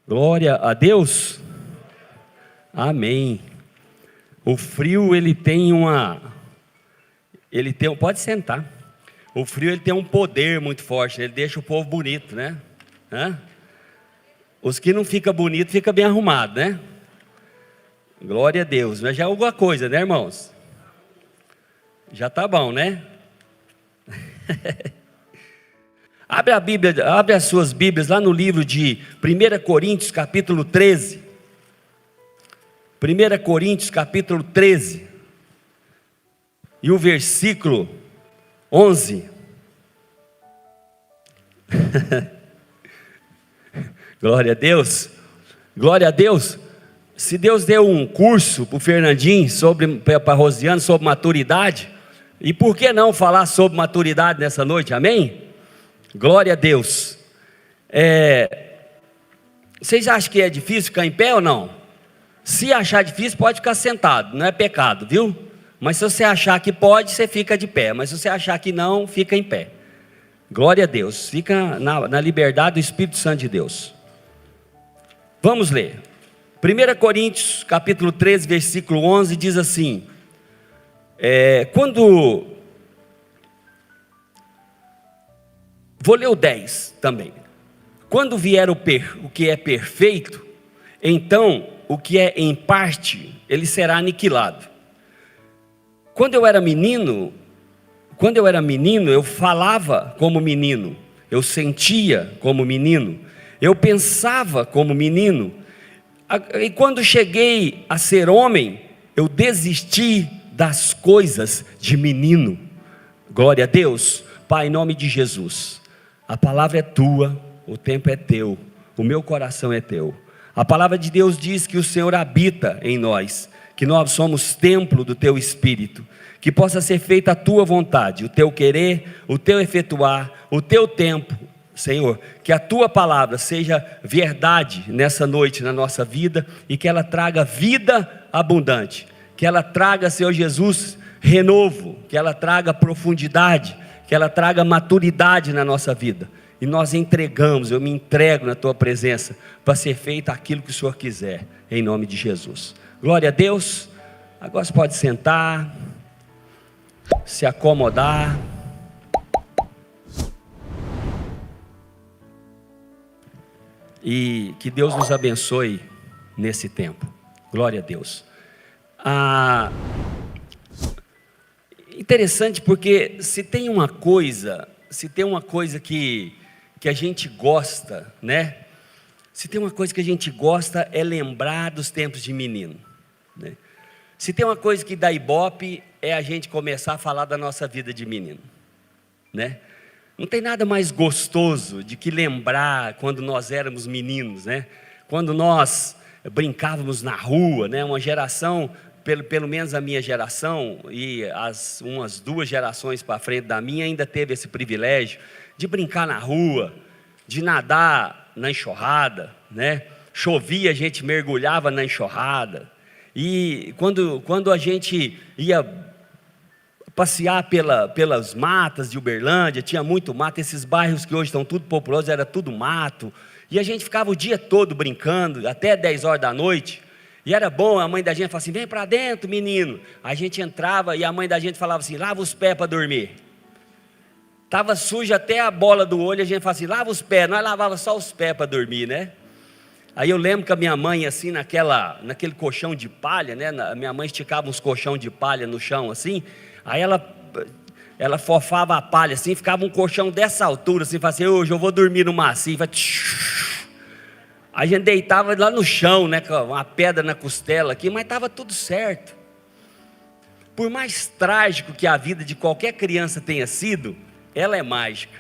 Glória a Deus. Amém. O frio pode sentar. O frio ele tem um poder muito forte, ele deixa o povo bonito, né? Os que não ficam bonitos, ficam bem arrumados, né? Glória a Deus. Mas já é alguma coisa, né, irmãos? Já tá bom, né? Abre a Bíblia, abre as suas Bíblias lá no livro de 1 Coríntios, capítulo 13. 1 Coríntios, capítulo 13. E o versículo 11. Glória a Deus. Glória a Deus. Se Deus deu um curso para o Fernandinho, para a Rosiane, sobre maturidade, e por que não falar sobre maturidade nessa noite, amém? Glória a Deus. Vocês acham que é difícil ficar em pé ou não? Se achar difícil, pode ficar sentado, não é pecado, viu? Mas se você achar que pode, você fica de pé. Mas se você achar que não, fica em pé. Glória a Deus. Fica na liberdade do Espírito Santo de Deus. Vamos ler. 1 Coríntios, capítulo 13, versículo 11, diz assim: vou ler o 10 também. Quando vier o que é perfeito, então o que é em parte, ele será aniquilado. Quando eu era menino, eu falava como menino, eu sentia como menino, eu pensava como menino, e quando cheguei a ser homem, eu desisti das coisas de menino. Glória a Deus. Pai, em nome de Jesus, a palavra é tua, o tempo é teu, o meu coração é teu. A palavra de Deus diz que o Senhor habita em nós, que nós somos templo do teu Espírito, que possa ser feita a tua vontade, o teu querer, o teu efetuar, o teu tempo, Senhor, que a tua palavra seja verdade nessa noite na nossa vida, e que ela traga vida abundante, que ela traga, Senhor Jesus, renovo, que ela traga profundidade, que ela traga maturidade na nossa vida. E nós entregamos, eu me entrego na tua presença, para ser feito aquilo que o Senhor quiser, em nome de Jesus. Glória a Deus. Agora você pode sentar, se acomodar. E que Deus nos abençoe nesse tempo. Glória a Deus. Interessante, porque se tem uma coisa que a gente gosta, né? Se tem uma coisa que a gente gosta, é lembrar dos tempos de menino, né? Se tem uma coisa que dá ibope, é a gente começar a falar da nossa vida de menino, né? Não tem nada mais gostoso de que lembrar quando nós éramos meninos, né? Quando nós brincávamos na rua, né? Uma geração, pelo menos a minha geração, e umas 2 gerações para frente da minha, ainda teve esse privilégio de brincar na rua, de nadar na enxurrada, né? Chovia, a gente mergulhava na enxurrada. E quando a gente ia passear pelas matas de Uberlândia, tinha muito mato, esses bairros que hoje estão tudo populosos, era tudo mato, e a gente ficava o dia todo brincando, até 10 horas da noite, e era bom. A mãe da gente falava assim: vem para dentro, menino. A gente entrava e a mãe da gente falava assim: lava os pés para dormir. Estava suja até a bola do olho, a gente falava assim: lava os pés. Nós lavava só os pés para dormir, né? Aí eu lembro que a minha mãe, assim, naquele colchão de palha, né? Minha mãe esticava uns colchão de palha no chão, assim. Aí ela fofava a palha, assim, ficava um colchão dessa altura, assim, falava assim: hoje eu vou dormir no macio. A gente deitava lá no chão, né, com uma pedra na costela aqui, mas estava tudo certo. Por mais trágico que a vida de qualquer criança tenha sido, ela é mágica.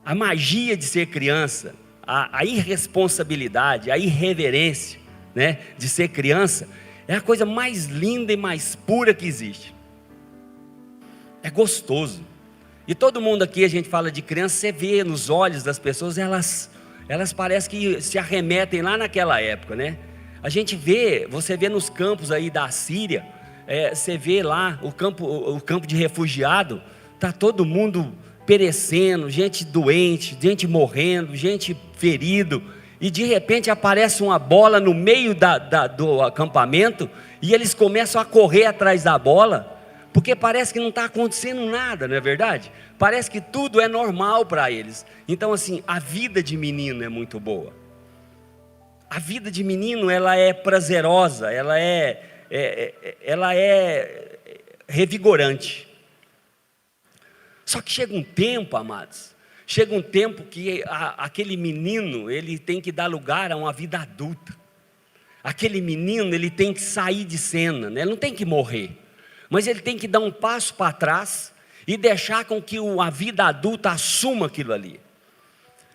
A magia de ser criança, a irresponsabilidade, a irreverência, né, de ser criança, é a coisa mais linda e mais pura que existe. É gostoso. E todo mundo aqui, a gente fala de criança, você vê nos olhos das pessoas, elas parecem que se arremetem lá naquela época, né? A gente vê, você vê nos campos aí da Síria, você vê lá o campo de refugiado, está todo mundo perecendo, gente doente, gente morrendo, gente ferido, e de repente aparece uma bola no meio do acampamento, e eles começam a correr atrás da bola, porque parece que não está acontecendo nada, não é verdade? Parece que tudo é normal para eles. Então assim, a vida de menino é muito boa. A vida de menino, ela é prazerosa, ela é revigorante. Só que chega um tempo, amados, chega um tempo que aquele menino, ele tem que dar lugar a uma vida adulta. Aquele menino, ele tem que sair de cena, né? Ele não tem que morrer, mas ele tem que dar um passo para trás e deixar com que a vida adulta assuma aquilo ali.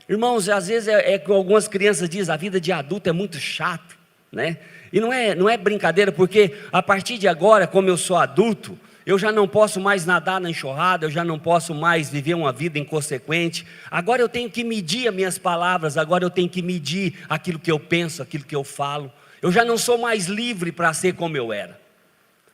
Irmãos, às vezes que algumas crianças dizem, a vida de adulto é muito chato, né? E não é brincadeira, porque a partir de agora, como eu sou adulto, eu já não posso mais nadar na enxurrada, eu já não posso mais viver uma vida inconsequente. Agora eu tenho que medir as minhas palavras, agora eu tenho que medir aquilo que eu penso, aquilo que eu falo. Eu já não sou mais livre para ser como eu era,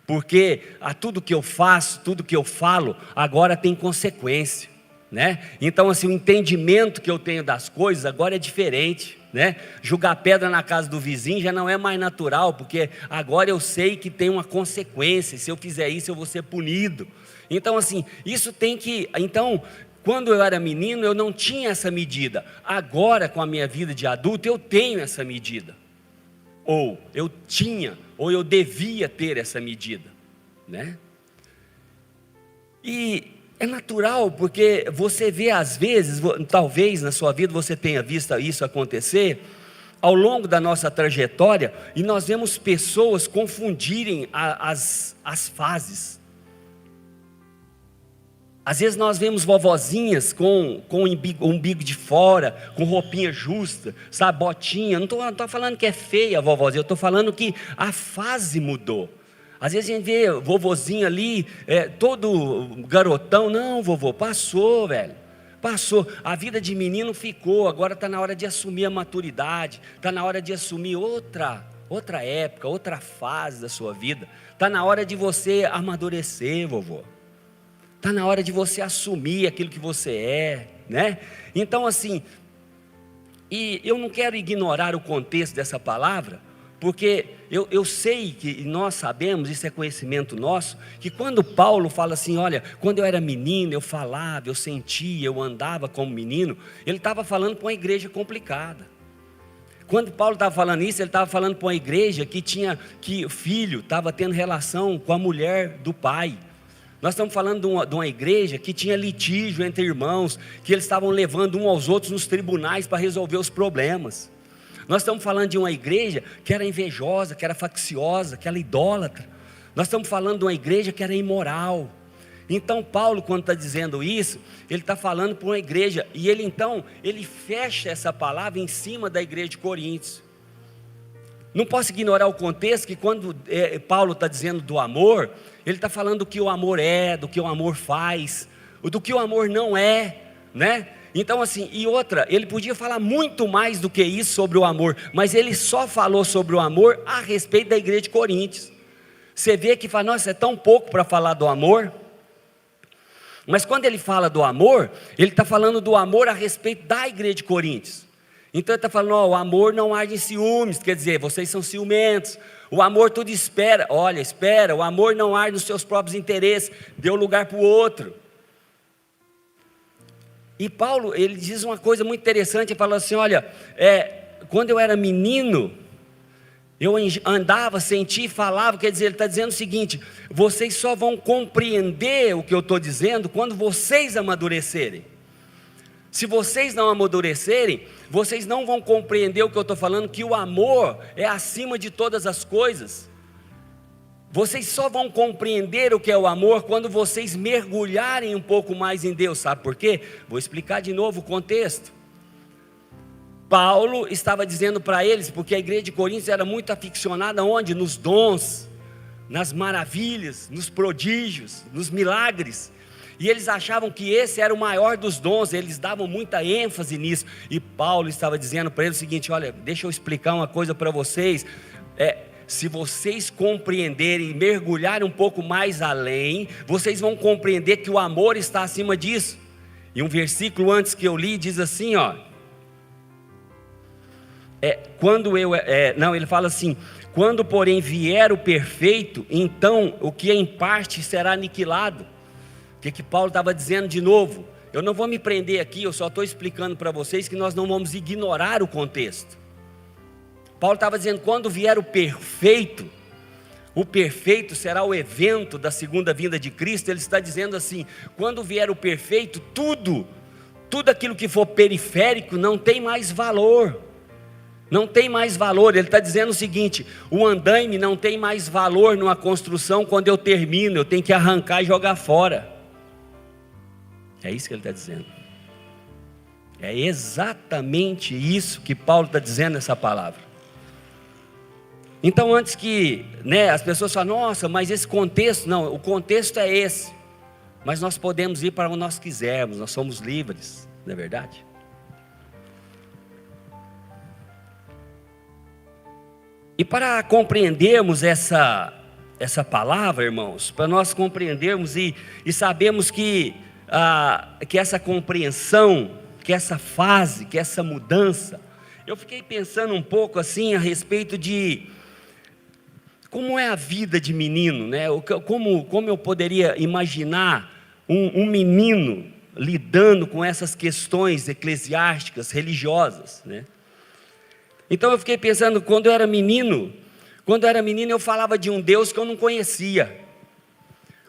porque a tudo que eu faço, tudo que eu falo, agora tem consequência, né? Então assim, o entendimento que eu tenho das coisas agora é diferente, né? Jogar pedra na casa do vizinho já não é mais natural, porque agora eu sei que tem uma consequência, se eu fizer isso eu vou ser punido. Então assim, isso tem que... Então, quando eu era menino eu não tinha essa medida, agora com a minha vida de adulto eu tenho essa medida, ou eu tinha, ou eu devia ter essa medida, né? E é natural, porque você vê às vezes, talvez na sua vida você tenha visto isso acontecer, ao longo da nossa trajetória, e nós vemos pessoas confundirem as fases. Às vezes nós vemos vovozinhas com o umbigo de fora, com roupinha justa, sabe, botinha. Não estou falando que é feia a vovozinha, eu estou falando que a fase mudou. Às vezes a gente vê vovozinho ali, todo garotão. Não, vovô, passou, velho, passou. A vida de menino ficou, agora está na hora de assumir a maturidade, está na hora de assumir outra época, outra fase da sua vida. Está na hora de você amadurecer, vovô. Está na hora de você assumir aquilo que você é, né? Então assim, e eu não quero ignorar o contexto dessa palavra, porque eu sei que nós sabemos, isso é conhecimento nosso, que quando Paulo fala assim, olha, quando eu era menino, eu falava, eu sentia, eu andava como menino, ele estava falando para uma igreja complicada. Quando Paulo estava falando isso, ele estava falando para uma igreja que o filho estava tendo relação com a mulher do pai. Nós estamos falando de uma igreja que tinha litígio entre irmãos, que eles estavam levando um aos outros nos tribunais para resolver os problemas. Nós estamos falando de uma igreja que era invejosa, que era facciosa, que era idólatra. Nós estamos falando de uma igreja que era imoral. Então Paulo, quando está dizendo isso, ele está falando para uma igreja, e ele fecha essa palavra em cima da igreja de Coríntios. Não posso ignorar o contexto que quando Paulo está dizendo do amor, ele está falando do que o amor é, do que o amor faz, do que o amor não é, né? Então assim, e outra, ele podia falar muito mais do que isso sobre o amor, mas ele só falou sobre o amor a respeito da igreja de Coríntios. Você vê que fala, nossa, é tão pouco para falar do amor. Mas quando ele fala do amor, ele está falando do amor a respeito da igreja de Coríntios. Então ele está falando, o amor não arde em ciúmes, quer dizer, vocês são ciumentos. O amor tudo espera, o amor não arde nos seus próprios interesses, dê lugar para o outro. E Paulo, ele diz uma coisa muito interessante, ele fala assim, olha, quando eu era menino, eu andava, sentia e falava, quer dizer, ele está dizendo o seguinte, vocês só vão compreender o que eu estou dizendo quando vocês amadurecerem. Se vocês não amadurecerem, vocês não vão compreender o que eu estou falando, que o amor é acima de todas as coisas. Vocês só vão compreender o que é o amor quando vocês mergulharem um pouco mais em Deus. Sabe por quê? Vou explicar de novo o contexto. Paulo estava dizendo para eles, porque a igreja de Coríntios era muito aficionada onde? Nos dons, nas maravilhas, nos prodígios, nos milagres. E eles achavam que esse era o maior dos dons, eles davam muita ênfase nisso. E Paulo estava dizendo para eles o seguinte, olha, deixa eu explicar uma coisa para vocês. Se vocês compreenderem, mergulharem um pouco mais além, vocês vão compreender que o amor está acima disso. E um versículo antes que eu li diz assim, Ele fala assim: quando porém vier o perfeito, então o que é em parte será aniquilado. O que Paulo estava dizendo de novo? Eu não vou me prender aqui, eu só estou explicando para vocês que nós não vamos ignorar o contexto. Paulo estava dizendo: quando vier o perfeito será o evento da segunda vinda de Cristo. Ele está dizendo assim: quando vier o perfeito, tudo aquilo que for periférico não tem mais valor. Não tem mais valor. Ele está dizendo o seguinte: o andaime não tem mais valor numa construção. Quando eu termino, eu tenho que arrancar e jogar fora. É isso que ele está dizendo. É exatamente isso que Paulo está dizendo nessa palavra. Então, antes que as pessoas falem: nossa, mas esse contexto, não, o contexto é esse, mas nós podemos ir para onde nós quisermos, nós somos livres, não é verdade? E para compreendermos essa palavra, irmãos, para nós compreendermos e sabermos que essa compreensão, que essa fase, que essa mudança, eu fiquei pensando um pouco assim a respeito de como é a vida de menino, né? Como eu poderia imaginar um menino lidando com essas questões eclesiásticas, religiosas, né? Então eu fiquei pensando, quando eu era menino eu falava de um Deus que eu não conhecia.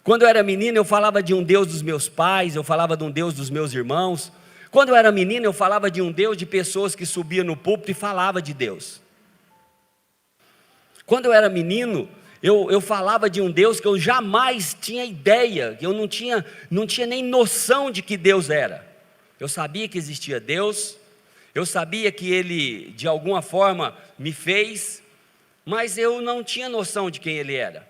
Quando eu era menino eu falava de um Deus dos meus pais, eu falava de um Deus dos meus irmãos. Quando eu era menino eu falava de um Deus de pessoas que subiam no púlpito e falavam de Deus. Quando eu era menino eu falava de um Deus que eu jamais tinha ideia, que eu não tinha nem noção de que Deus era. Eu sabia que existia Deus, eu sabia que Ele de alguma forma me fez, mas eu não tinha noção de quem Ele era.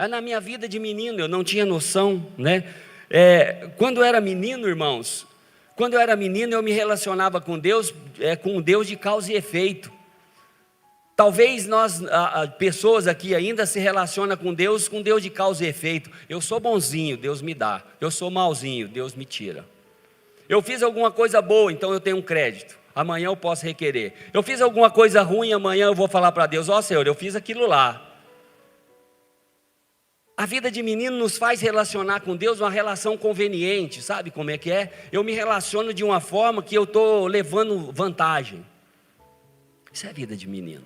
Na minha vida de menino eu não tinha noção, né? Quando eu era menino, irmãos, eu me relacionava com Deus, com um Deus de causa e efeito. Talvez pessoas aqui ainda se relacionam com Deus de causa e efeito. Eu sou bonzinho, Deus me dá. Eu sou malzinho, Deus me tira. Eu fiz alguma coisa boa, então eu tenho um crédito. Amanhã eu posso requerer. Eu fiz alguma coisa ruim, amanhã eu vou falar para Deus: ó Senhor, eu fiz aquilo lá. A vida de menino nos faz relacionar com Deus uma relação conveniente, sabe como é que é? Eu me relaciono de uma forma que eu estou levando vantagem. Isso é a vida de menino.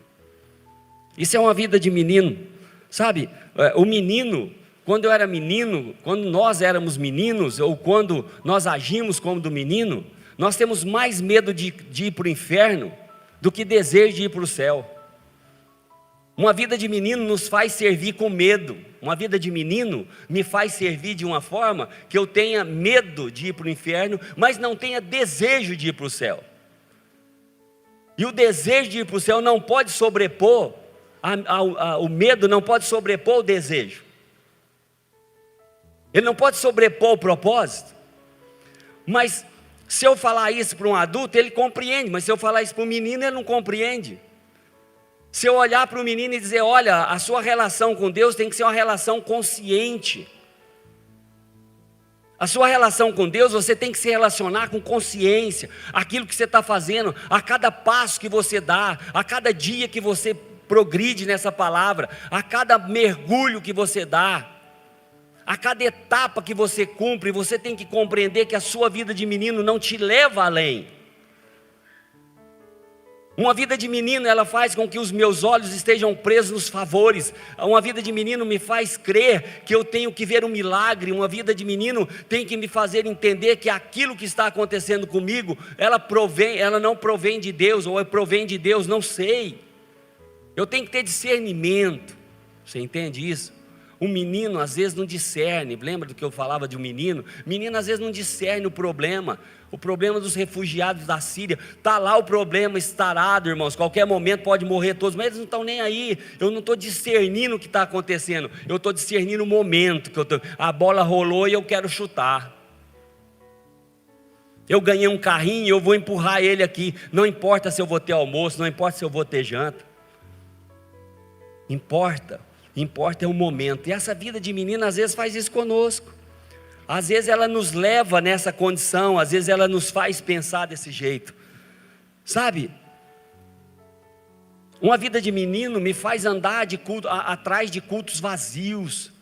Isso é uma vida de menino, sabe? O menino, quando eu era menino, quando nós éramos meninos, ou quando nós agimos como do menino, nós temos mais medo de ir para o inferno do que desejo de ir para o céu. Uma vida de menino nos faz servir com medo. Uma vida de menino me faz servir de uma forma que eu tenha medo de ir para o inferno, mas não tenha desejo de ir para o céu. E o desejo de ir para o céu não pode sobrepor, o medo não pode sobrepor o desejo. Ele não pode sobrepor o propósito. Mas se eu falar isso para um adulto, ele compreende, mas se eu falar isso para um menino, ele não compreende. Se eu olhar para o menino e dizer: olha, a sua relação com Deus tem que ser uma relação consciente. A sua relação com Deus, você tem que se relacionar com consciência. Aquilo que você está fazendo, a cada passo que você dá, a cada dia que você progride nessa palavra, a cada mergulho que você dá, a cada etapa que você cumpre, você tem que compreender que a sua vida de menino não te leva além. Uma vida de menino, ela faz com que os meus olhos estejam presos nos favores. Uma vida de menino me faz crer que eu tenho que ver um milagre. Uma vida de menino tem que me fazer entender que aquilo que está acontecendo comigo, ela não provém de Deus, ou provém de Deus, não sei. Eu tenho que ter discernimento. Você entende isso? Um menino às vezes não discerne. Lembra do que eu falava de um menino? Menino às vezes não discerne o problema dos refugiados da Síria. Está lá o problema estarado, irmãos. Qualquer momento pode morrer todos, mas eles não estão nem aí. Eu não estou discernindo o que está acontecendo. Eu estou discernindo o momento que a bola rolou e eu quero chutar. Eu ganhei um carrinho e eu vou empurrar ele aqui. Não importa se eu vou ter almoço, não importa se eu vou ter janta. Importa é o momento. E essa vida de menina às vezes faz isso conosco. Às vezes ela nos leva nessa condição, às vezes ela nos faz pensar desse jeito. Sabe? Uma vida de menino me faz andar atrás de cultos vazios.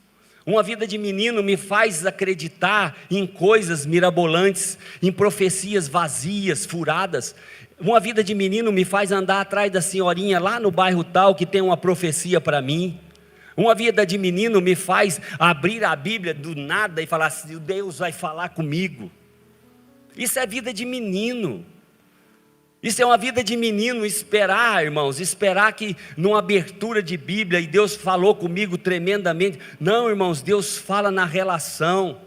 Uma vida de menino me faz acreditar em coisas mirabolantes, em profecias vazias, furadas. Uma vida de menino me faz andar atrás da senhorinha lá no bairro tal que tem uma profecia para mim. Uma vida de menino me faz abrir a Bíblia do nada e falar assim: Deus vai falar comigo. Isso é vida de menino. Isso é uma vida de menino, esperar, irmãos, esperar que numa abertura de Bíblia, e Deus falou comigo tremendamente. Não, irmãos, Deus fala na relação.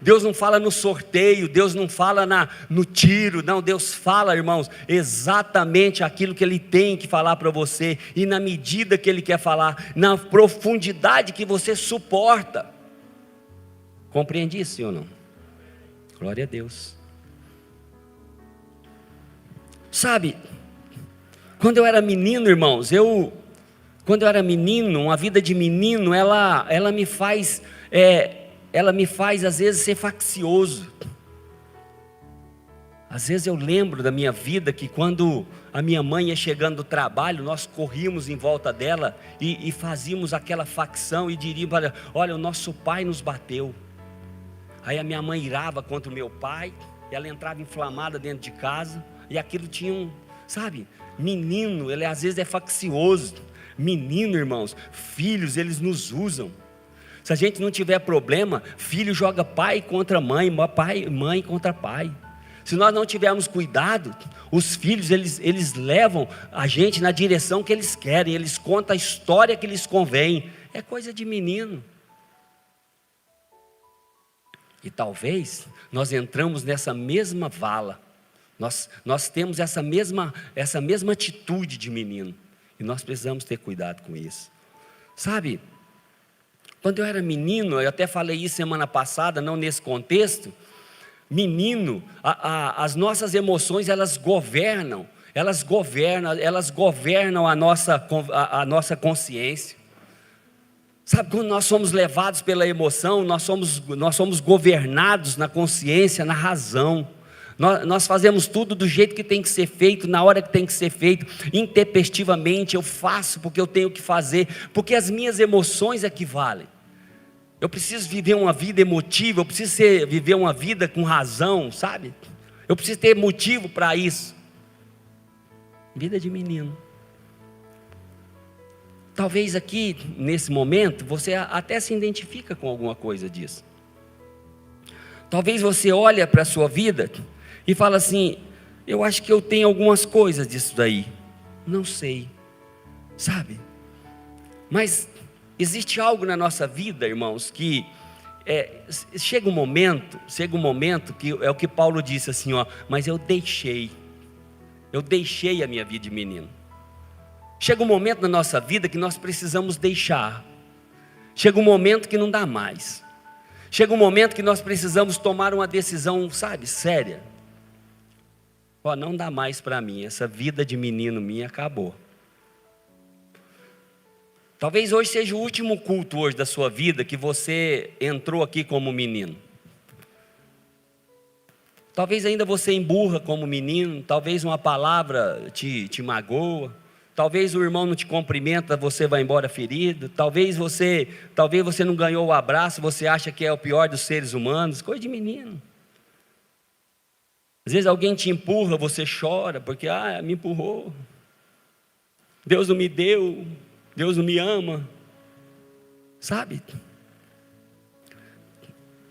Deus não fala no sorteio, Deus não fala no tiro, não, Deus fala, irmãos, exatamente aquilo que Ele tem que falar para você, e na medida que Ele quer falar, na profundidade que você suporta. Compreende isso, sim ou não? Glória a Deus. Sabe, quando eu era menino, irmãos, quando eu era menino, uma vida de menino, ela me faz às vezes ser faccioso. Às vezes eu lembro da minha vida que quando a minha mãe ia chegando do trabalho, nós corríamos em volta dela e fazíamos aquela facção e diríamos: olha, o nosso pai nos bateu. Aí a minha mãe irava contra o meu pai, e ela entrava inflamada dentro de casa, e aquilo tinha sabe, menino, ele às vezes é faccioso. Menino, irmãos, filhos, eles nos usam. Se a gente não tiver problema, filho joga pai contra mãe, mãe contra pai. Se nós não tivermos cuidado, os filhos, eles levam a gente na direção que eles querem, eles contam a história que lhes convém. É coisa de menino. E talvez nós entramos nessa mesma vala. Nós temos essa mesma atitude de menino, e nós precisamos ter cuidado com isso. Sabe, quando eu era menino, eu até falei isso semana passada, não nesse contexto. Menino, as nossas emoções, elas governam a nossa consciência. Sabe, quando nós somos levados pela emoção, nós somos governados na consciência, na razão. Nós fazemos tudo do jeito que tem que ser feito, na hora que tem que ser feito, intempestivamente. Eu faço porque eu tenho que fazer, porque as minhas emoções é que valem. Eu preciso viver uma vida emotiva, eu preciso viver uma vida com razão, sabe? Eu preciso ter motivo para isso. Vida de menino. Talvez aqui, nesse momento, você até se identifica com alguma coisa disso. Talvez você olhe para a sua vida e fala assim: eu acho que eu tenho algumas coisas disso daí. Não sei, sabe? Mas existe algo na nossa vida, irmãos, que chega um momento que é o que Paulo disse assim, mas eu deixei a minha vida de menino. Chega um momento na nossa vida que nós precisamos deixar. Chega um momento que não dá mais. Chega um momento que nós precisamos tomar uma decisão, sabe, séria. Não dá mais para mim, essa vida de menino minha acabou. Talvez hoje seja o último culto hoje da sua vida que você entrou aqui como menino. Talvez ainda você emburra como menino, talvez uma palavra te magoa, talvez o irmão não te cumprimenta, você vai embora ferido, talvez você não ganhou o abraço, você acha que é o pior dos seres humanos, coisa de menino. Às vezes alguém te empurra, você chora, porque me empurrou, Deus não me deu, Deus não me ama, sabe?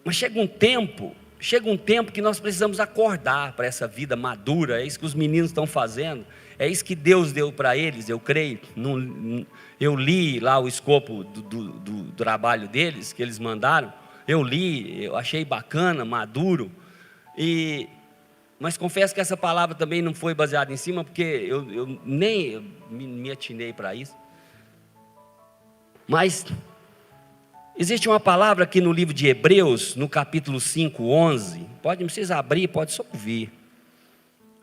Mas chega um tempo que nós precisamos acordar para essa vida madura. É isso que os meninos estão fazendo, é isso que Deus deu para eles, eu creio. Eu li lá o escopo do trabalho deles, que eles mandaram, eu li, eu achei bacana, maduro, mas confesso que essa palavra também não foi baseada em cima, porque eu nem me atinei para isso. Mas existe uma palavra aqui no livro de Hebreus, no capítulo 5, 11. Não precisa abrir, pode só ouvir.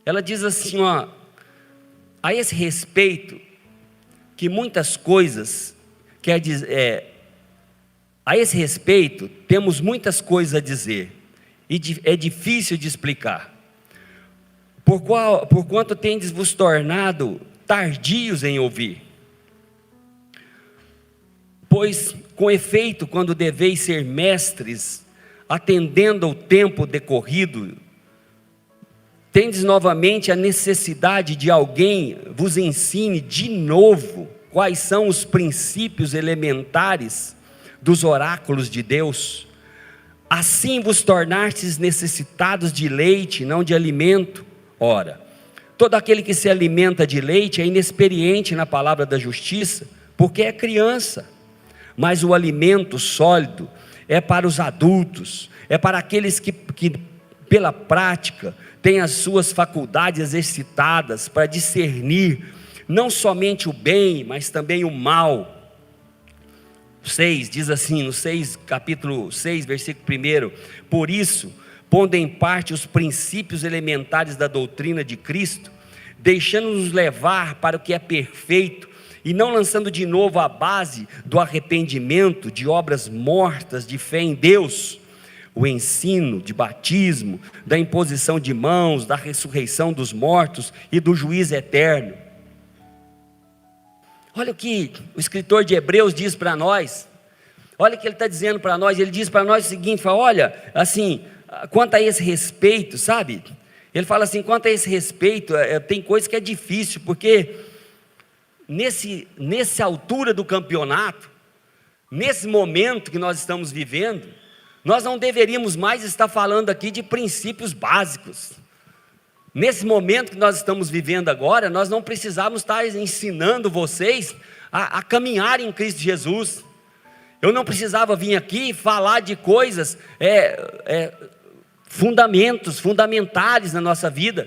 Ela diz assim, a esse respeito, que muitas coisas, a esse respeito, temos muitas coisas a dizer, e é difícil de explicar. Porquanto tendes vos tornado tardios em ouvir. Pois, com efeito, quando deveis ser mestres, atendendo ao tempo decorrido, tendes novamente a necessidade de alguém vos ensine de novo quais são os princípios elementares dos oráculos de Deus. Assim vos tornastes necessitados de leite, não de alimento. Ora, todo aquele que se alimenta de leite é inexperiente na palavra da justiça, porque é criança. Mas o alimento sólido é para os adultos, é para aqueles que pela prática têm as suas faculdades exercitadas para discernir não somente o bem, mas também o mal. 6, diz assim, no capítulo 6, versículo 1: por isso, pondo em parte os princípios elementares da doutrina de Cristo, deixando-nos levar para o que é perfeito, e não lançando de novo a base do arrependimento, de obras mortas, de fé em Deus, o ensino de batismo, da imposição de mãos, da ressurreição dos mortos e do juízo eterno. Olha o que o escritor de Hebreus diz para nós. Olha o que ele está dizendo para nós. Ele diz para nós o seguinte: fala, olha, assim, quanto a esse respeito, sabe? Ele fala assim, quanto a esse respeito, tem coisa que é difícil, porque nessa altura do campeonato, nesse momento que nós estamos vivendo, nós não deveríamos mais estar falando aqui de princípios básicos. Nesse momento que nós estamos vivendo agora, nós não precisamos estar ensinando vocês a caminhar em Cristo Jesus. Eu não precisava vir aqui falar de coisas, fundamentares na nossa vida.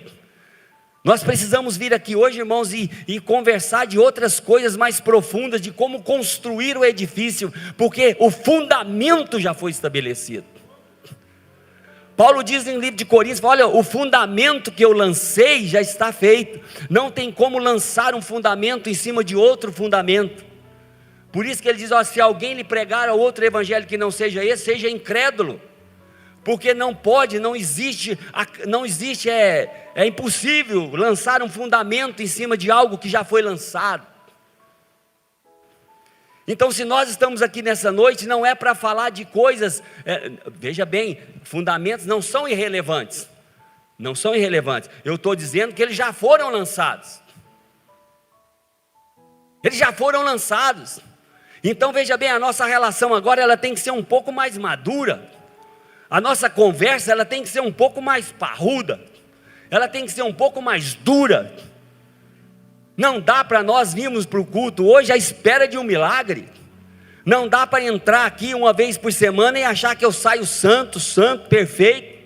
Nós precisamos vir aqui hoje, irmãos, e conversar de outras coisas mais profundas, de como construir o edifício, porque o fundamento já foi estabelecido. Paulo diz em livro de Coríntios, olha, o fundamento que eu lancei já está feito, não tem como lançar um fundamento em cima de outro fundamento. Por isso que ele diz, ó, se alguém lhe pregar a outro evangelho que não seja esse, seja incrédulo, porque não pode, não existe, é impossível lançar um fundamento em cima de algo que já foi lançado. Então, se nós estamos aqui nessa noite, não é para falar de coisas, veja bem, fundamentos não são irrelevantes, não são irrelevantes, eu estou dizendo que eles já foram lançados, então veja bem, a nossa relação agora, ela tem que ser um pouco mais madura, a nossa conversa, ela tem que ser um pouco mais parruda, ela tem que ser um pouco mais dura. Não dá para nós virmos para o culto hoje à espera de um milagre. Não dá para entrar aqui uma vez por semana e achar que eu saio santo, perfeito.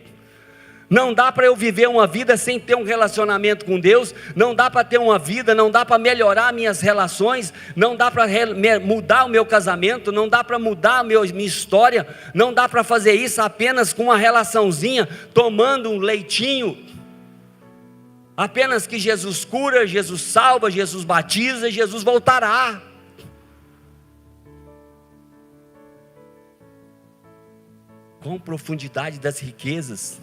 Não dá para eu viver uma vida sem ter um relacionamento com Deus. Não dá para ter uma vida, não dá para melhorar minhas relações. Não dá para mudar o meu casamento. Não dá para mudar a minha história. Não dá para fazer isso apenas com uma relaçãozinha, tomando um leitinho. Apenas que Jesus cura, Jesus salva, Jesus batiza, Jesus voltará. Com profundidade das riquezas,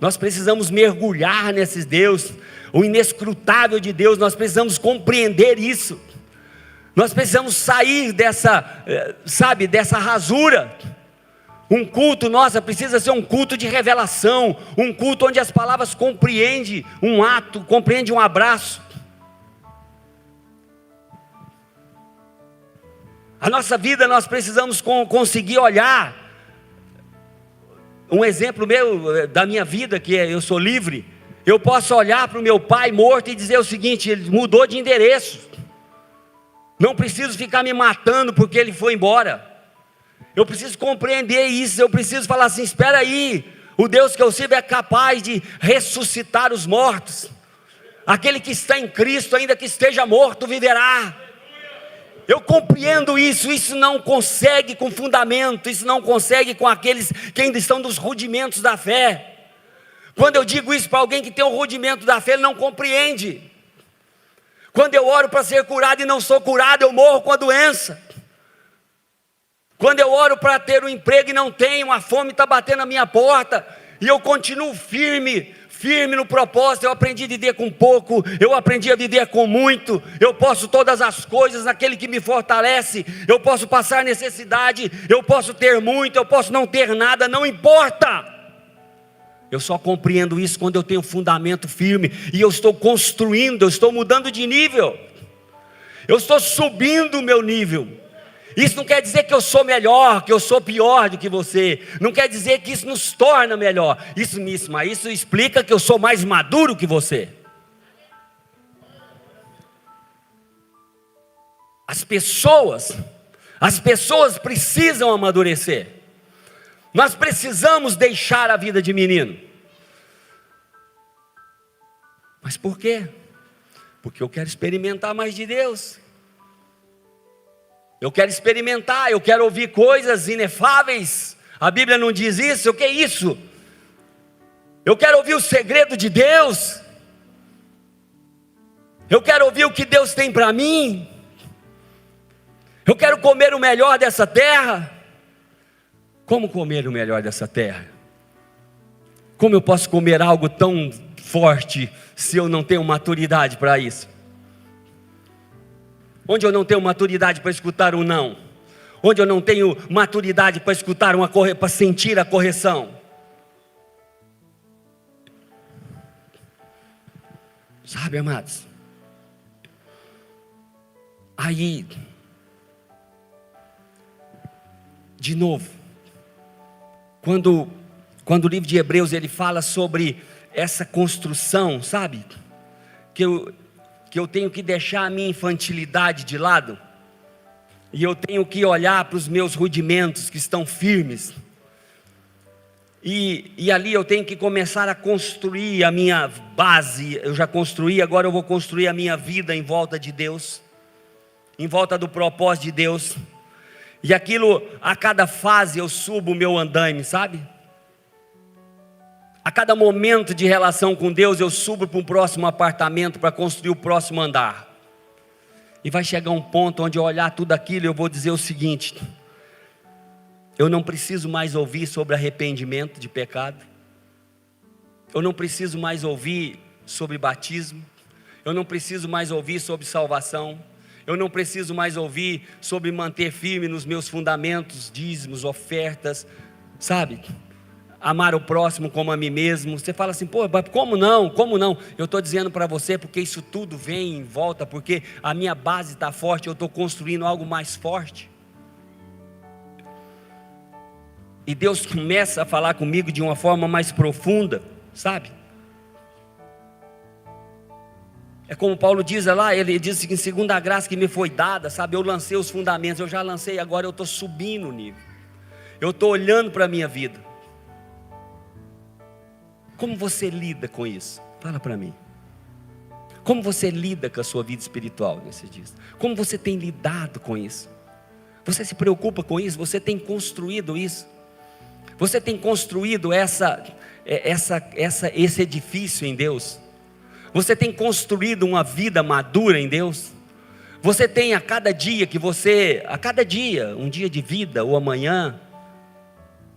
nós precisamos mergulhar nesses Deus, o inescrutável de Deus, nós precisamos compreender isso, nós precisamos sair dessa rasura. Um culto, precisa ser um culto de revelação, um culto onde as palavras compreendem um ato, compreendem um abraço. A nossa vida, nós precisamos conseguir olhar. Um exemplo meu, da minha vida, que eu sou livre, eu posso olhar para o meu pai morto e dizer o seguinte: ele mudou de endereço, não preciso ficar me matando porque ele foi embora. Eu preciso compreender isso, eu preciso falar assim, espera aí, o Deus que eu sirvo é capaz de ressuscitar os mortos, aquele que está em Cristo, ainda que esteja morto, viverá. Eu compreendo isso, isso não consegue com fundamento, isso não consegue com aqueles que ainda estão nos rudimentos da fé. Quando eu digo isso para alguém que tem um rudimento da fé, ele não compreende. Quando eu oro para ser curado e não sou curado, eu morro com a doença. Quando eu oro para ter um emprego e não tenho, a fome está batendo na minha porta, e eu continuo firme no propósito. Eu aprendi a viver com pouco, eu aprendi a viver com muito. Eu posso todas as coisas naquele que me fortalece. Eu posso passar necessidade, eu posso ter muito, eu posso não ter nada, não importa. Eu só compreendo isso quando eu tenho fundamento firme, e eu estou construindo, eu estou mudando de nível, eu estou subindo o meu nível. Isso não quer dizer que eu sou melhor, que eu sou pior do que você. Não quer dizer que isso nos torna melhor. Mas isso explica que eu sou mais maduro que você. As pessoas precisam amadurecer. Nós precisamos deixar a vida de menino. Mas por quê? Porque eu quero experimentar mais de Deus. Eu quero experimentar, eu quero ouvir coisas inefáveis. A Bíblia não diz isso? O que é isso? Eu quero ouvir o segredo de Deus. Eu quero ouvir o que Deus tem para mim. Eu quero comer o melhor dessa terra. Como comer o melhor dessa terra? Como eu posso comer algo tão forte se eu não tenho maturidade para isso? Onde eu não tenho maturidade para escutar um não, onde eu não tenho maturidade para escutar para sentir a correção. Sabe, amados? Aí, de novo, quando o livro de Hebreus ele fala sobre essa construção, sabe? Que eu tenho que deixar a minha infantilidade de lado, e eu tenho que olhar para os meus rudimentos que estão firmes, e ali eu tenho que começar a construir a minha base. Eu já construí, agora eu vou construir a minha vida em volta de Deus, em volta do propósito de Deus, e aquilo, a cada fase eu subo o meu andaime, sabe? A cada momento de relação com Deus, eu subo para um próximo apartamento para construir o próximo andar. E vai chegar um ponto onde eu olhar tudo aquilo e eu vou dizer o seguinte: eu não preciso mais ouvir sobre arrependimento de pecado. Eu não preciso mais ouvir sobre batismo. Eu não preciso mais ouvir sobre salvação. Eu não preciso mais ouvir sobre manter firme nos meus fundamentos, dízimos, ofertas, sabe? Amar o próximo como a mim mesmo. Você fala assim, pô, como não? Como não? Eu estou dizendo para você, porque isso tudo vem em volta, porque a minha base está forte, eu estou construindo algo mais forte. E Deus começa a falar comigo de uma forma mais profunda, sabe? É como Paulo diz lá, ele diz que segundo a graça que me foi dada, sabe? Eu lancei os fundamentos, eu já lancei, agora eu estou subindo o nível. Eu estou olhando para a minha vida. Como você lida com isso? Fala para mim. Como você lida com a sua vida espiritual nesses dias? Como você tem lidado com isso? Você se preocupa com isso? Você tem construído isso? Você tem construído esse edifício em Deus? Você tem construído uma vida madura em Deus? Você tem a cada dia, um dia de vida, ou amanhã,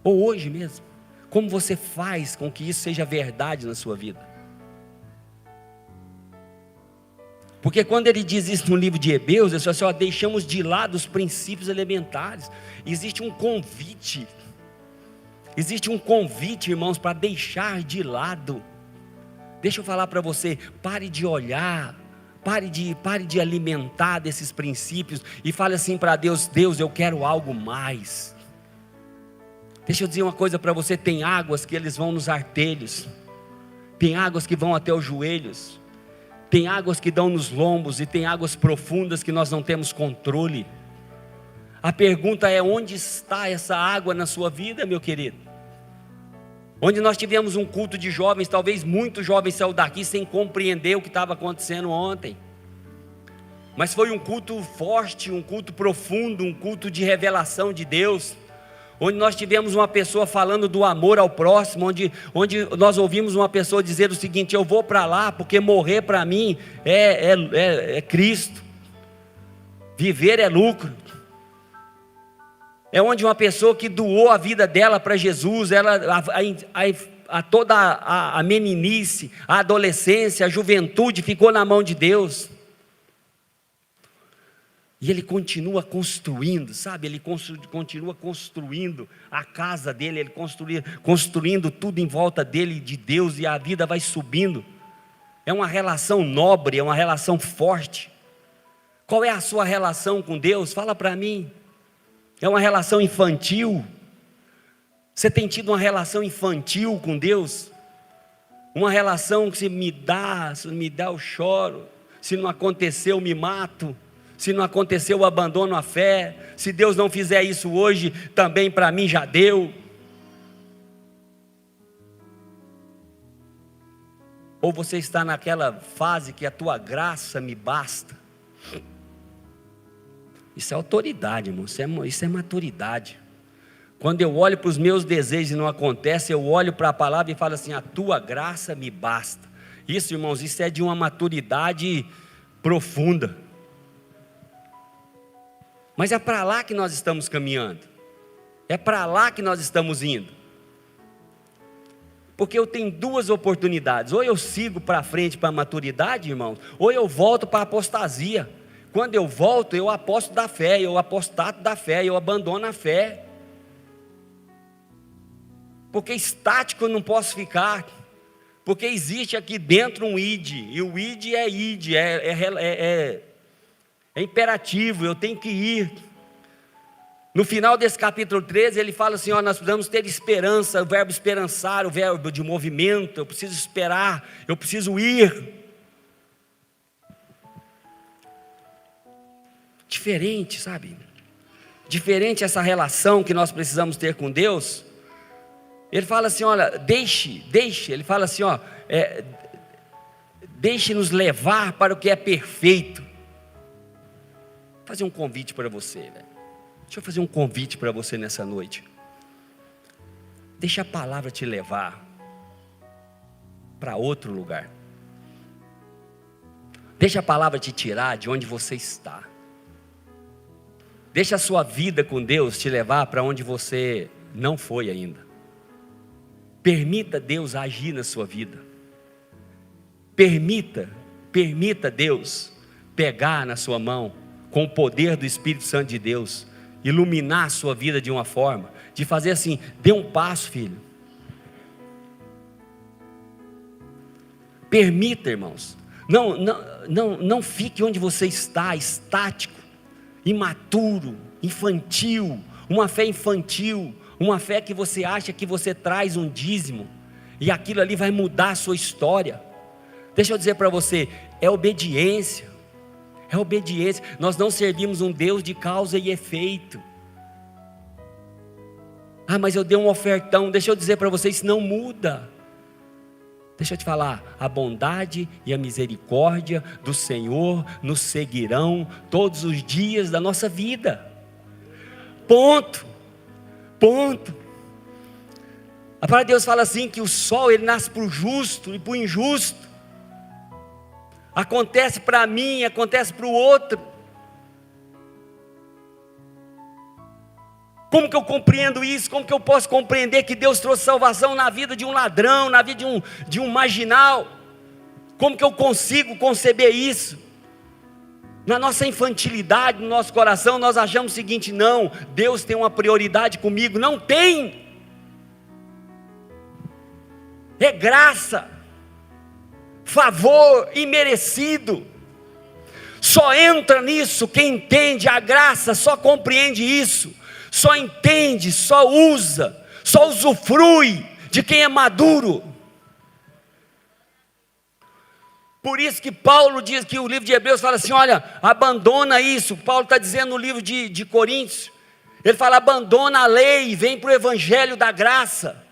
ou hoje mesmo, como você faz com que isso seja verdade na sua vida? Porque quando ele diz isso no livro de Hebreus, ele fala assim, deixamos de lado os princípios elementares. Existe um convite, irmãos, para deixar de lado. Deixa eu falar para você, pare de olhar, pare de alimentar desses princípios, e fale assim para Deus, Deus, eu quero algo mais. Deixa eu dizer uma coisa para você, tem águas que eles vão nos artelhos, tem águas que vão até os joelhos, tem águas que dão nos lombos, e tem águas profundas que nós não temos controle. A pergunta é, onde está essa água na sua vida, meu querido? Onde nós tivemos um culto de jovens, talvez muitos jovens saíram daqui sem compreender o que estava acontecendo ontem, mas foi um culto forte, um culto profundo, um culto de revelação de Deus, onde nós tivemos uma pessoa falando do amor ao próximo, onde nós ouvimos uma pessoa dizer o seguinte, eu vou para lá porque morrer para mim é Cristo, viver é lucro. É onde uma pessoa que doou a vida dela para Jesus, toda a meninice, a adolescência, a juventude ficou na mão de Deus. E Ele continua construindo, sabe? Ele continua construindo a casa dele, Ele construindo tudo em volta dele, de Deus, e a vida vai subindo. É uma relação nobre, é uma relação forte. Qual é a sua relação com Deus? Fala para mim. É uma relação infantil? Você tem tido uma relação infantil com Deus? Uma relação que se me dá eu choro, se não aconteceu eu me mato, se não aconteceu eu abandono a fé, se Deus não fizer isso hoje, também para mim já deu. Ou você está naquela fase que a tua graça me basta? Isso é autoridade, irmão, isso é maturidade. Quando eu olho para os meus desejos e não acontece, eu olho para a palavra e falo assim: a tua graça me basta. Isso, irmãos, isso é de uma maturidade profunda. Mas é para lá que nós estamos caminhando, é para lá que nós estamos indo. Porque eu tenho duas oportunidades: ou eu sigo para frente para a maturidade, irmãos, ou eu volto para a apostasia. Quando eu volto, eu aposto da fé, eu apostato da fé, eu abandono a fé. Porque estático eu não posso ficar, porque existe aqui dentro um id, e o id é imperativo, eu tenho que ir. No final desse capítulo 13, ele fala assim: nós precisamos ter esperança, o verbo esperançar, o verbo de movimento, eu preciso esperar, eu preciso ir. Diferente, sabe? Diferente essa relação que nós precisamos ter com Deus. Ele fala assim: olha, deixe, ele fala assim, deixe-nos levar para o que é perfeito. Vou fazer um convite para você, velho. Deixa eu fazer um convite para você nessa noite. Deixa a palavra te levar para outro lugar. Deixa a palavra te tirar de onde você está. Deixa a sua vida com Deus te levar para onde você não foi ainda. Permita Deus agir na sua vida. Permita Deus pegar na sua mão, com o poder do Espírito Santo de Deus, iluminar a sua vida de uma forma, de fazer assim: dê um passo, filho. Permita, irmãos. Não fique onde você está, estático, imaturo, infantil, uma fé infantil. Uma fé que você acha que você traz um dízimo, e aquilo ali vai mudar a sua história. Deixa eu dizer para você, é obediência. É obediência. Nós não servimos um Deus de causa e efeito. Mas eu dei um ofertão. Deixa eu dizer para você, isso não muda. Deixa eu te falar, a bondade e a misericórdia do Senhor nos seguirão todos os dias da nossa vida. Ponto. A palavra de Deus fala assim, que o sol ele nasce para o justo e para o injusto. Acontece para mim, acontece para o outro. Como que eu compreendo isso? Como que eu posso compreender que Deus trouxe salvação na vida de um ladrão, na vida de um marginal? Como que eu consigo conceber isso? Na nossa infantilidade, no nosso coração, nós achamos o seguinte: não, Deus tem uma prioridade comigo. Não tem. É graça, favor imerecido. Só entra nisso quem entende a graça, só compreende isso, só entende, só usa, só usufrui de quem é maduro. Por isso que Paulo diz, que o livro de Hebreus fala assim: olha, abandona isso. Paulo está dizendo no livro de Coríntios, ele fala: abandona a lei e vem para o evangelho da graça.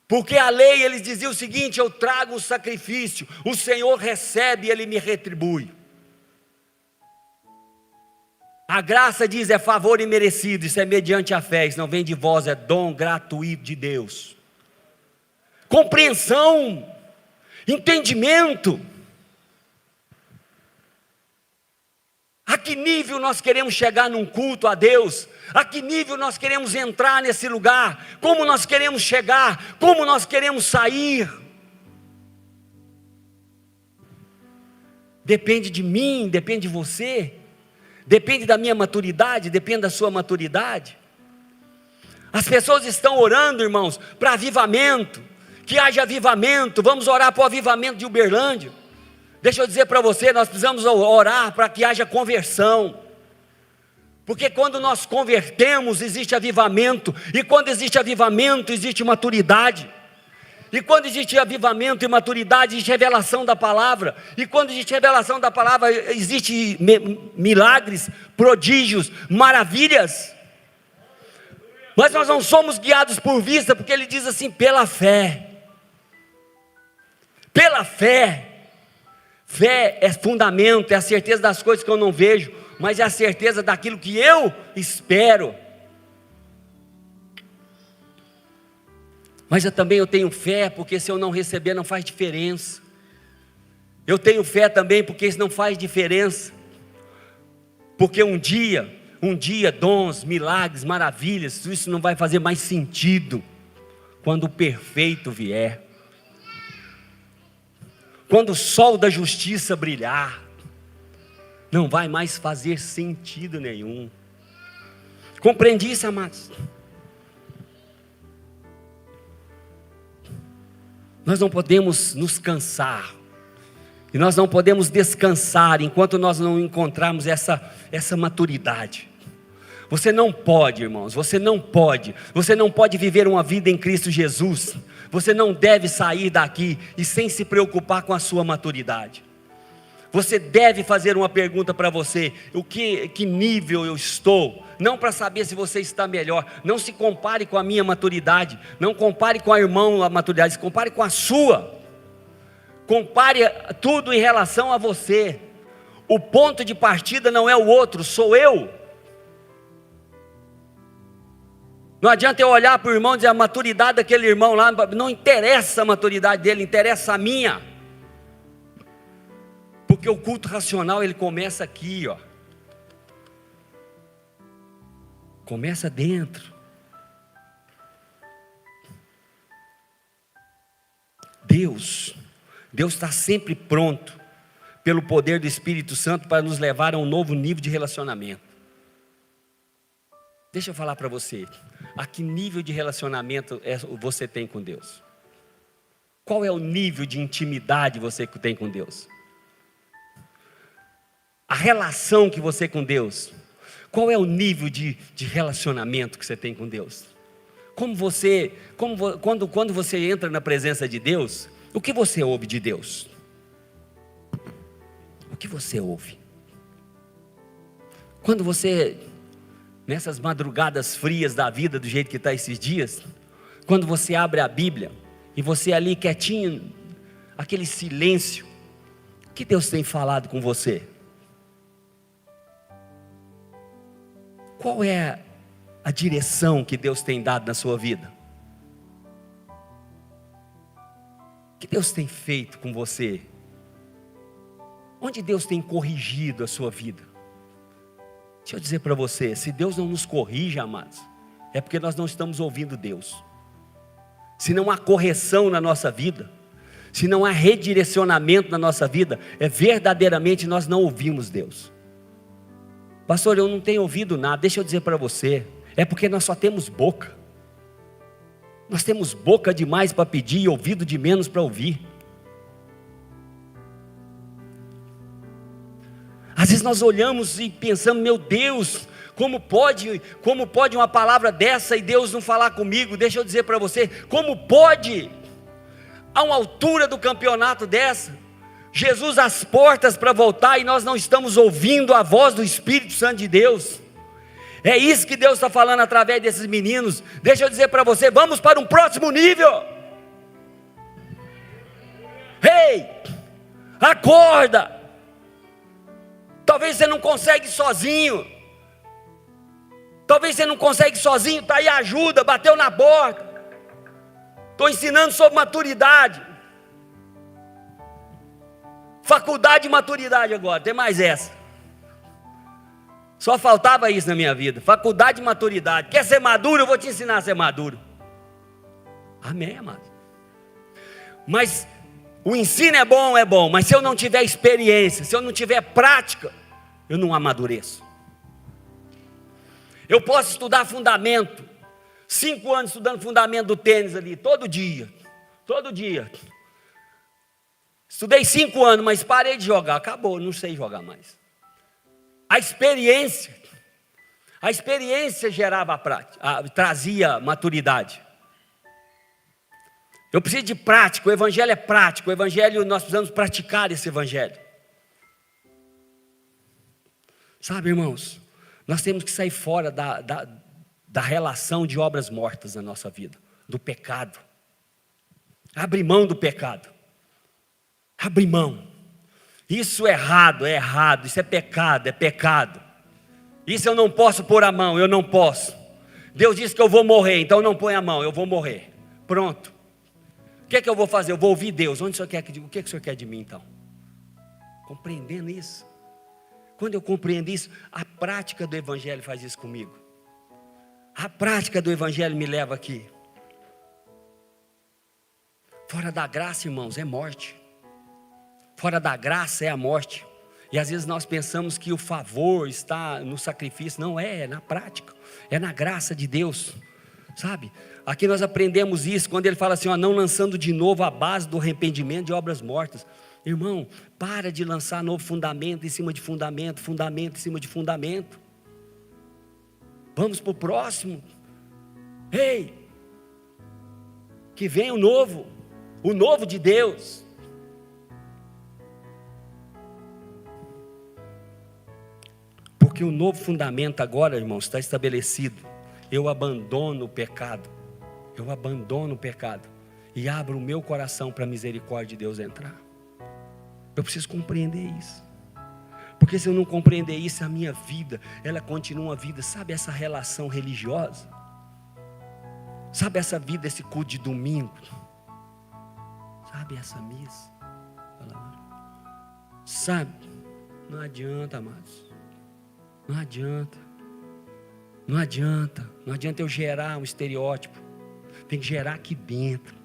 Porque a lei, eles diziam o seguinte: eu trago o sacrifício, o Senhor recebe e Ele me retribui. A graça diz: é favor imerecido, isso é mediante a fé, isso não vem de vós, é dom gratuito de Deus. Compreensão, entendimento. A que nível nós queremos chegar num culto a Deus? A que nível nós queremos entrar nesse lugar? Como nós queremos chegar? Como nós queremos sair? Depende de mim, depende de você, depende da minha maturidade, depende da sua maturidade. As pessoas estão orando, irmãos, para avivamento, que haja avivamento. Vamos orar para o avivamento de Uberlândia. Deixa eu dizer para você, nós precisamos orar para que haja conversão, porque quando nós convertemos, existe avivamento, e quando existe avivamento, existe maturidade, e quando existe avivamento e maturidade, existe revelação da palavra, e quando existe revelação da palavra, existe milagres, prodígios, maravilhas. Mas nós não somos guiados por vista, porque ele diz assim, pela fé. Pela fé. Fé é fundamento, é a certeza das coisas que eu não vejo, mas é a certeza daquilo que eu espero. Mas eu também tenho fé, porque se eu não receber não faz diferença. Eu tenho fé também, porque isso não faz diferença. Porque um dia, dons, milagres, maravilhas, isso não vai fazer mais sentido, quando o perfeito vier. Quando o sol da justiça brilhar, não vai mais fazer sentido nenhum. Compreendi isso, amados? Nós não podemos nos cansar, e nós não podemos descansar, enquanto nós não encontrarmos essa maturidade. Você não pode, irmãos, você não pode viver uma vida em Cristo Jesus. Você não deve sair daqui e sem se preocupar com a sua maturidade. Você deve fazer uma pergunta para você: que nível eu estou? Não para saber se você está melhor. Não se compare com a minha maturidade, não compare com a irmã a maturidade, se compare com a sua. Compare tudo em relação a você. O ponto de partida não é o outro, sou eu. Não adianta eu olhar para o irmão e dizer a maturidade daquele irmão lá, não interessa a maturidade dele, interessa a minha. Porque o culto racional, ele começa aqui, ó. Começa dentro. Deus está sempre pronto, pelo poder do Espírito Santo, para nos levar a um novo nível de relacionamento. Deixa eu falar para você, a que nível de relacionamento você tem com Deus? Qual é o nível de intimidade você tem com Deus? A relação que você tem com Deus, qual é o nível de relacionamento que você tem com Deus? Quando você entra na presença de Deus, o que você ouve de Deus? O que você ouve? Quando você, nessas madrugadas frias da vida, do jeito que está esses dias, quando você abre a Bíblia, e você ali quietinho, aquele silêncio, o que Deus tem falado com você? Qual é a direção que Deus tem dado na sua vida? O que Deus tem feito com você? Onde Deus tem corrigido a sua vida? Deixa eu dizer para você, se Deus não nos corrige, amados, é porque nós não estamos ouvindo Deus. Se não há correção na nossa vida, se não há redirecionamento na nossa vida, é verdadeiramente nós não ouvimos Deus. Pastor, eu não tenho ouvido nada. Deixa eu dizer para você, é porque nós só temos boca. Nós temos boca demais para pedir e ouvido de menos para ouvir. Às vezes nós olhamos e pensamos, meu Deus, como pode uma palavra dessa e Deus não falar comigo? Deixa eu dizer para você, como pode, a uma altura do campeonato dessa, Jesus às portas para voltar e nós não estamos ouvindo a voz do Espírito Santo de Deus? É isso que Deus está falando através desses meninos. Deixa eu dizer para você, vamos para um próximo nível. Ei, acorda. Talvez você não consegue sozinho. Talvez você não consegue sozinho, está aí ajuda, bateu na porta. Estou ensinando sobre maturidade. Faculdade de maturidade agora, tem mais essa. Só faltava isso na minha vida. Faculdade de maturidade. Quer ser maduro? Eu vou te ensinar a ser maduro. Amém, amado? Mas o ensino é bom, mas se eu não tiver experiência, se eu não tiver prática, eu não amadureço. Eu posso estudar fundamento, 5 anos estudando fundamento do tênis ali, todo dia. Estudei 5 anos, mas parei de jogar, acabou, não sei jogar mais. A experiência gerava a prática, trazia maturidade. Eu preciso de prática, o evangelho é prático, o evangelho, nós precisamos praticar esse evangelho. Sabe, irmãos, nós temos que sair fora da relação de obras mortas na nossa vida, do pecado. Abre mão do pecado. Abre mão. Isso é errado, isso é pecado. Isso eu não posso pôr a mão, eu não posso. Deus disse que eu vou morrer, então não põe a mão, eu vou morrer. Pronto. O que é que eu vou fazer? Eu vou ouvir Deus. O que o Senhor quer de mim então? Compreendendo isso. Quando eu compreendo isso, a prática do evangelho faz isso comigo. A prática do evangelho me leva aqui. Fora da graça, irmãos, é morte. Fora da graça é a morte. E às vezes nós pensamos que o favor está no sacrifício. Não é na prática. É na graça de Deus. Sabe? Aqui nós aprendemos isso quando ele fala assim, ó, não lançando de novo a base do arrependimento de obras mortas. Irmão, para de lançar novo fundamento em cima de fundamento, fundamento em cima de fundamento. Vamos para o próximo. Ei, que venha o novo de Deus. Porque o novo fundamento agora, irmãos, está estabelecido. Eu abandono o pecado. E abro o meu coração para a misericórdia de Deus entrar. Eu preciso compreender isso. Porque se eu não compreender isso, a minha vida, ela continua uma vida, sabe essa relação religiosa? Sabe essa vida, esse culto de domingo? Sabe essa missa? Sabe? Não adianta, amados. Não adianta eu gerar um estereótipo. Tem que gerar aqui dentro.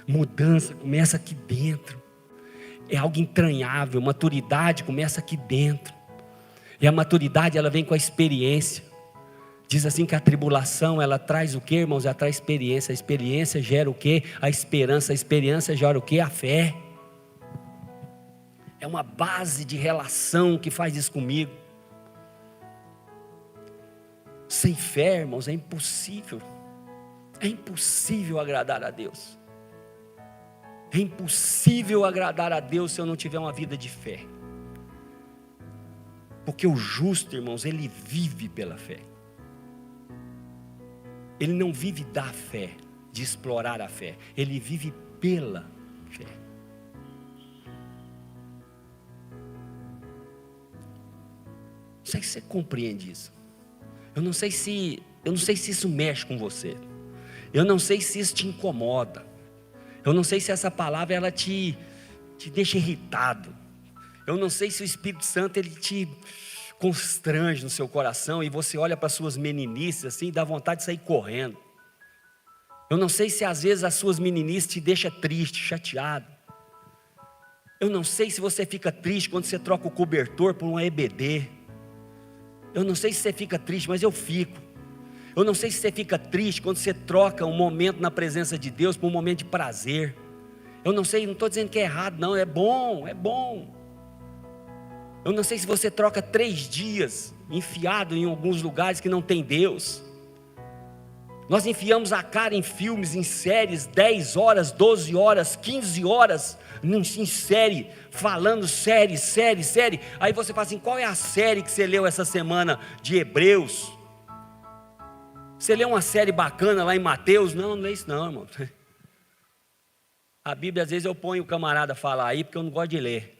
Mudança começa aqui dentro. É algo entranhável. Maturidade começa aqui dentro. E a maturidade, ela vem com a experiência. Diz assim que a tribulação, ela traz o que, irmãos? Ela traz experiência. A experiência gera o que? A esperança. A esperança gera o que? A fé. É uma base de relação que faz isso comigo. Sem fé, irmãos, é impossível. É impossível agradar a Deus. É impossível agradar a Deus se eu não tiver uma vida de fé. Porque o justo, irmãos, ele vive pela fé. Ele não vive da fé, de explorar a fé. Ele vive pela fé. Não sei se você compreende isso. Eu não sei se isso mexe com você. Eu não sei se isso te incomoda. Eu não sei se essa palavra ela te deixa irritado. Eu não sei se o Espírito Santo ele te constrange no seu coração e você olha para as suas meninices assim e dá vontade de sair correndo. Eu não sei se às vezes as suas meninices te deixam triste, chateado. Eu não sei se você fica triste quando você troca o cobertor por um EBD. Eu não sei se você fica triste, mas eu fico. Eu não sei se você fica triste quando você troca um momento na presença de Deus por um momento de prazer. Eu não sei, não estou dizendo que é errado, não, é bom. Eu não sei se você troca 3 dias enfiado em alguns lugares que não tem Deus. Nós enfiamos a cara em filmes, em séries, 10 horas, 12 horas, 15 horas, em série, falando série. Aí você fala assim, qual é a série que você leu essa semana de Hebreus? Você lê uma série bacana lá em Mateus? Não lê isso não, irmão. A Bíblia, às vezes eu ponho o camarada a falar aí, porque eu não gosto de ler.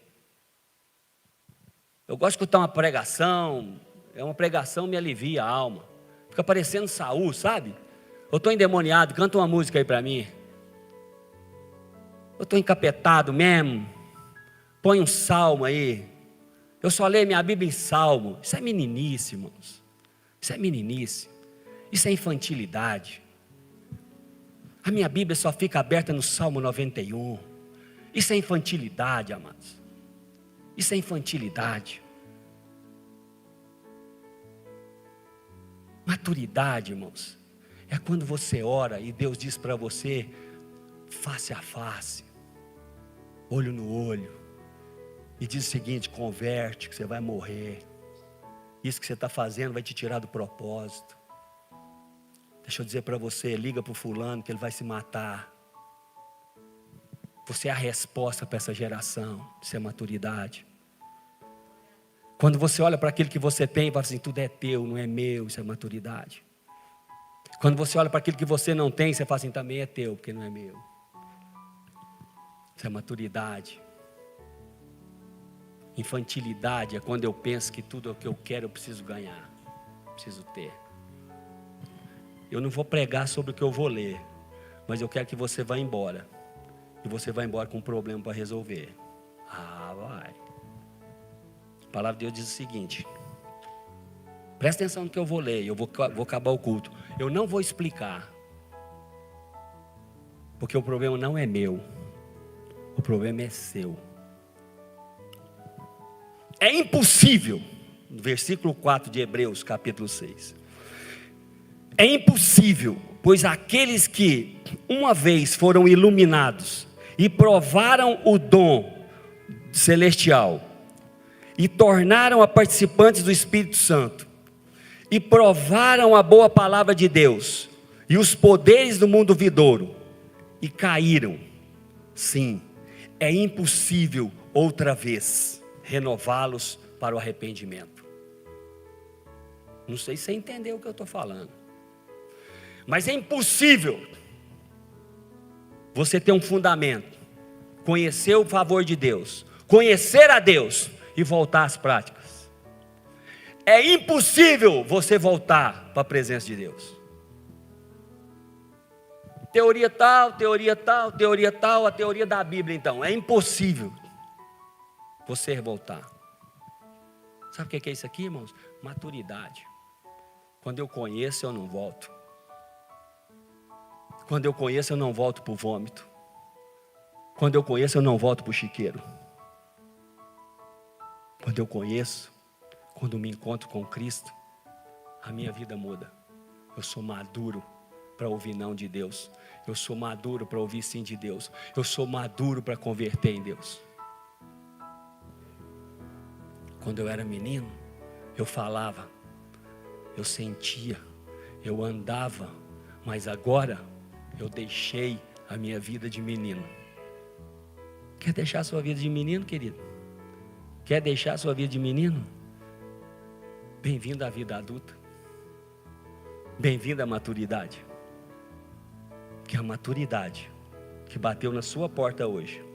Eu gosto de escutar uma pregação, uma pregação me alivia a alma. Fica parecendo Saul, sabe? Eu estou endemoniado, canta uma música aí para mim. Eu estou encapetado mesmo, põe um salmo aí. Eu só leio minha Bíblia em Salmo. Isso é meninice, irmãos. Isso é meninice. Isso é infantilidade. A minha Bíblia só fica aberta no Salmo 91. Isso é infantilidade, amados. Isso é infantilidade. Maturidade, irmãos, é quando você ora e Deus diz para você, face a face, olho no olho, e diz o seguinte: converte, que você vai morrer. Isso que você está fazendo vai te tirar do propósito. Deixa eu dizer para você, liga para o fulano que ele vai se matar. Você é a resposta para essa geração. Isso é maturidade. Quando você olha para aquilo que você tem e fala assim, tudo é teu, não é meu, isso é maturidade. Quando você olha para aquilo que você não tem, você fala assim, também é teu, porque não é meu. Isso é maturidade. Infantilidade é quando eu penso que tudo o que eu quero eu preciso ganhar, preciso ter. Eu não vou pregar sobre o que eu vou ler, mas eu quero que você vá embora. E você vai embora com um problema para resolver. Vai. A palavra de Deus diz o seguinte. Presta atenção no que eu vou ler. Eu vou acabar o culto. Eu não vou explicar. Porque o problema não é meu. O problema é seu. É impossível. Versículo 4 de Hebreus, capítulo 6. É impossível, pois aqueles que uma vez foram iluminados e provaram o dom celestial e tornaram a participantes do Espírito Santo e provaram a boa palavra de Deus e os poderes do mundo vindouro e caíram, sim, é impossível outra vez renová-los para o arrependimento. Não sei se você entendeu o que eu estou falando, mas é impossível você ter um fundamento, conhecer o favor de Deus, conhecer a Deus e voltar às práticas. É impossível você voltar para a presença de Deus. Teoria tal, teoria tal, teoria tal, a teoria da Bíblia então. É impossível você voltar. Sabe o que é isso aqui, irmãos? Maturidade. Quando eu conheço, eu não volto. Quando eu conheço, eu não volto para o vômito. Quando eu conheço, eu não volto para o chiqueiro. Quando eu conheço, quando me encontro com Cristo, a minha vida muda. Eu sou maduro para ouvir não de Deus. Eu sou maduro para ouvir sim de Deus. Eu sou maduro para converter em Deus. Quando eu era menino, eu falava, eu sentia, eu andava, mas agora eu deixei a minha vida de menino. Quer deixar a sua vida de menino, querido? Quer deixar a sua vida de menino? Bem-vindo à vida adulta. Bem-vindo à maturidade. Que é a maturidade que bateu na sua porta hoje.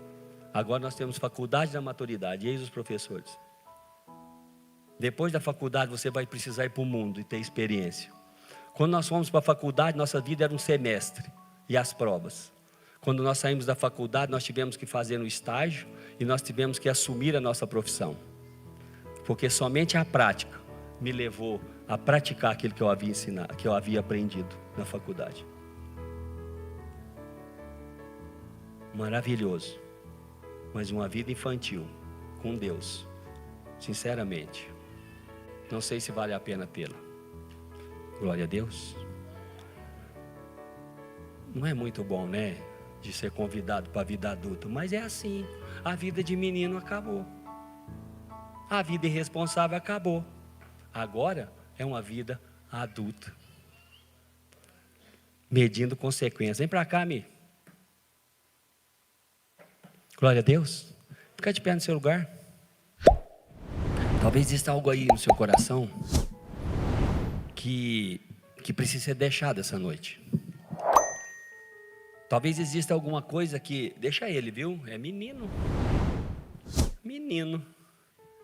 Agora nós temos faculdade da maturidade. Eis os professores. Depois da faculdade você vai precisar ir para o mundo e ter experiência. Quando nós fomos para a faculdade, nossa vida era um semestre e as provas. Quando nós saímos da faculdade, nós tivemos que fazer um estágio e nós tivemos que assumir a nossa profissão. Porque somente a prática me levou a praticar aquilo que eu havia ensinado, que eu havia aprendido na faculdade. Maravilhoso. Mas uma vida infantil com Deus, sinceramente, não sei se vale a pena tê-la. Glória a Deus. Não é muito bom, né? De ser convidado para a vida adulta, mas é assim. A vida de menino acabou. A vida irresponsável acabou. Agora é uma vida adulta, medindo consequências. Vem para cá, Mi. Glória a Deus. Fica de pé no seu lugar. Talvez exista algo aí no seu coração que precisa ser deixado essa noite. Talvez exista alguma coisa que... Deixa ele, viu? É menino. Menino.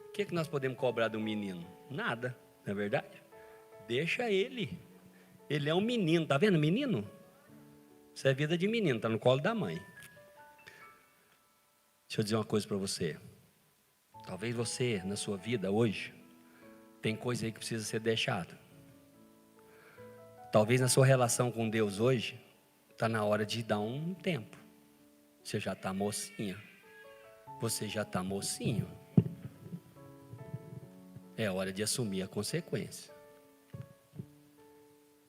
O que nós podemos cobrar do menino? Nada, não é verdade? Deixa ele. Ele é um menino, tá vendo menino? Isso é vida de menino, tá no colo da mãe. Deixa eu dizer uma coisa para você. Talvez você, na sua vida hoje, tem coisa aí que precisa ser deixada. Talvez na sua relação com Deus hoje, está na hora de dar um tempo. Você já está mocinha. Você já está mocinho. É hora de assumir a consequência.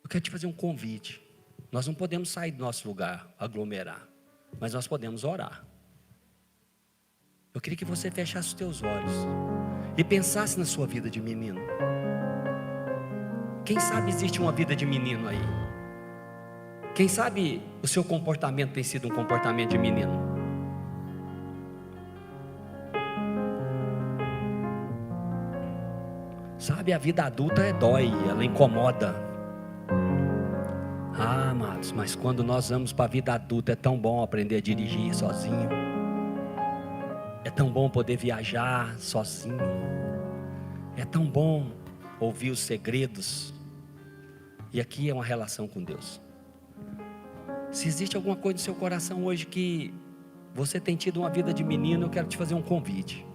Eu quero te fazer um convite. Nós não podemos sair do nosso lugar, aglomerar, mas nós podemos orar. Eu queria que você fechasse os teus olhos e pensasse na sua vida de menino. Quem sabe existe uma vida de menino aí? Quem sabe o seu comportamento tem sido um comportamento de menino? Sabe, a vida adulta dói, ela incomoda. Ah, amados, mas quando nós vamos para a vida adulta é tão bom aprender a dirigir sozinho. É tão bom poder viajar sozinho. É tão bom ouvir os segredos. E aqui é uma relação com Deus. Se existe alguma coisa no seu coração hoje que você tem tido uma vida de menino, eu quero te fazer um convite.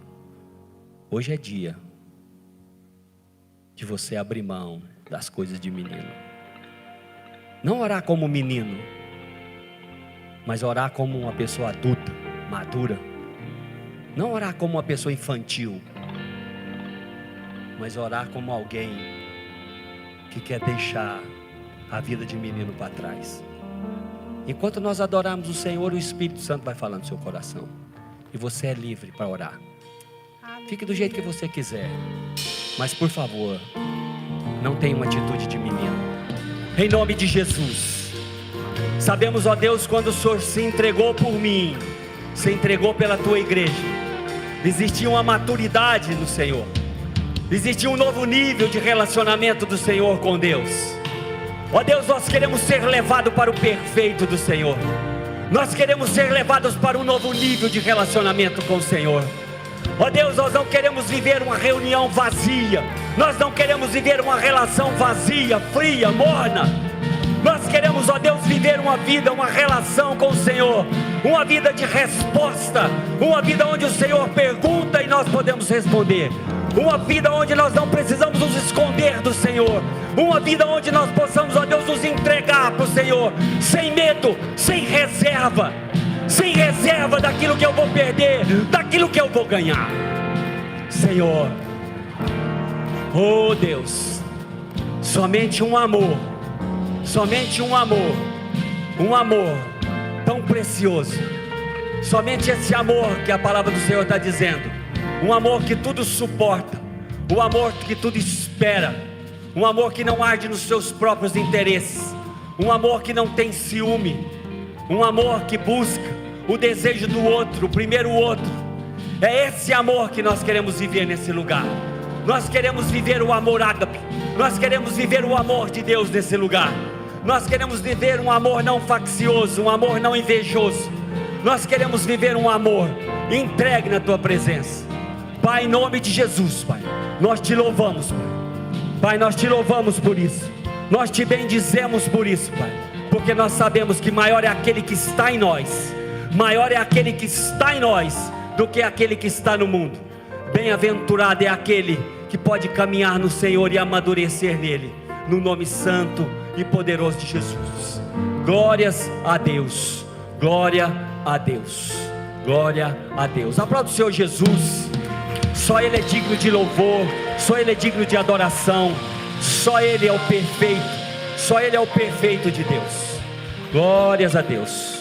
Hoje é dia de você abrir mão das coisas de menino. Não orar como menino, mas orar como uma pessoa adulta, madura. Não orar como uma pessoa infantil, mas orar como alguém que quer deixar a vida de menino para trás. Enquanto nós adoramos o Senhor, o Espírito Santo vai falar no seu coração. E você é livre para orar. Fique do jeito que você quiser, mas por favor, não tenha uma atitude de menino. Em nome de Jesus. Sabemos, ó Deus, quando o Senhor se entregou por mim, se entregou pela tua igreja, existia uma maturidade no Senhor, existia um novo nível de relacionamento do Senhor com Deus. Ó Deus, nós queremos ser levados para o perfeito do Senhor. Nós queremos ser levados para um novo nível de relacionamento com o Senhor. Ó Deus, nós não queremos viver uma reunião vazia. Nós não queremos viver uma relação vazia, fria, morna. Nós queremos, ó Deus, viver uma vida, uma relação com o Senhor. Uma vida de resposta. Uma vida onde o Senhor pergunta e nós podemos responder. Uma vida onde nós não precisamos nos esconder do Senhor. Uma vida onde nós possamos, ó Deus, nos entregar para o Senhor, sem medo, sem reserva. Sem reserva daquilo que eu vou perder, daquilo que eu vou ganhar. Senhor, oh Deus, somente um amor tão precioso. Somente esse amor que a palavra do Senhor está dizendo. Um amor que tudo suporta, um amor que tudo espera, um amor que não arde nos seus próprios interesses, um amor que não tem ciúme, um amor que busca o desejo do outro, o primeiro outro. É esse amor que nós queremos viver nesse lugar. Nós queremos viver o amor ágape. Nós queremos viver o amor de Deus nesse lugar. Nós queremos viver um amor não faccioso, um amor não invejoso. Nós queremos viver um amor entregue na tua presença. Pai, em nome de Jesus, Pai, nós te louvamos, Pai. Pai, nós te louvamos por isso. Nós te bendizemos por isso, Pai, porque nós sabemos que maior é aquele que está em nós. Maior é aquele que está em nós do que aquele que está no mundo. Bem-aventurado é aquele que pode caminhar no Senhor e amadurecer nele, no nome santo e poderoso de Jesus. Glórias a Deus, glória a Deus, glória a Deus. Aplauda o Senhor Jesus. Só Ele é digno de louvor, só Ele é digno de adoração, só Ele é o perfeito, só Ele é o perfeito de Deus. Glórias a Deus.